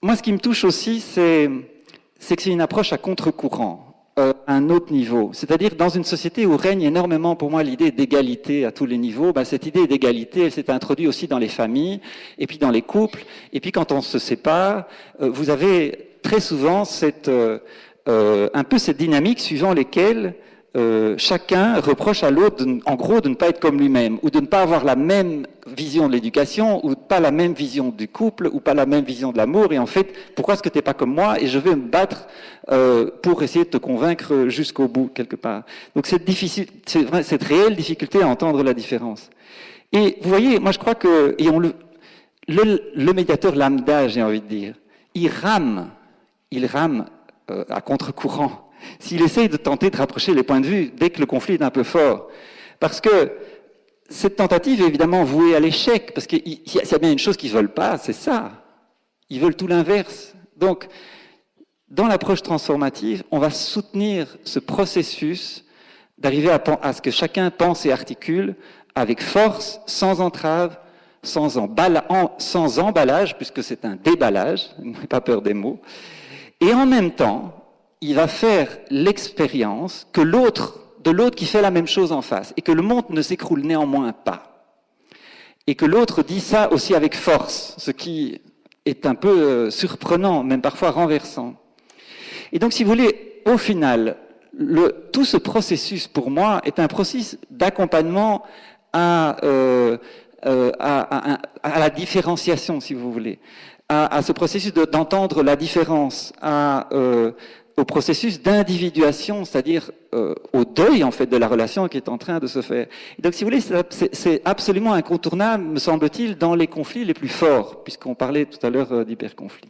moi, ce qui me touche aussi, c'est que c'est une approche à contre-courant, à un autre niveau. C'est-à-dire, dans une société où règne énormément, pour moi, l'idée d'égalité à tous les niveaux, ben, cette idée d'égalité, elle s'est introduite aussi dans les familles, et puis dans les couples, et puis quand on se sépare, vous avez très souvent un peu cette dynamique suivant lesquelles chacun reproche à l'autre, en gros, de ne pas être comme lui-même, ou de ne pas avoir la même vision de l'éducation, ou pas la même vision du couple, ou pas la même vision de l'amour. Et en fait, pourquoi est-ce que tu n'es pas comme moi? Et je vais me battre pour essayer de te convaincre jusqu'au bout, quelque part. Donc cette réelle difficulté à entendre la différence. Et vous voyez, moi je crois que le médiateur lambda, j'ai envie de dire, il rame à contre-courant. S'il essaye de tenter de rapprocher les points de vue dès que le conflit est un peu fort. Parce que cette tentative est évidemment vouée à l'échec, parce qu'il y a bien une chose qu'ils ne veulent pas, c'est ça. Ils veulent tout l'inverse. Donc, dans l'approche transformative, on va soutenir ce processus d'arriver à ce que chacun pense et articule avec force, sans entrave, sans emballage, puisque c'est un déballage, n'ayez pas peur des mots. Et en même temps, il va faire l'expérience de l'autre qui fait la même chose en face, et que le monde ne s'écroule néanmoins pas. Et que l'autre dit ça aussi avec force, ce qui est un peu surprenant, même parfois renversant. Et donc, si vous voulez, au final, tout ce processus, pour moi, est un processus d'accompagnement à la différenciation, si vous voulez, à ce processus d'entendre la différence, au processus d'individuation, c'est-à-dire au deuil en fait de la relation qui est en train de se faire. Et donc, si vous voulez, c'est absolument incontournable, me semble-t-il, dans les conflits les plus forts, puisqu'on parlait tout à l'heure d'hyperconflit.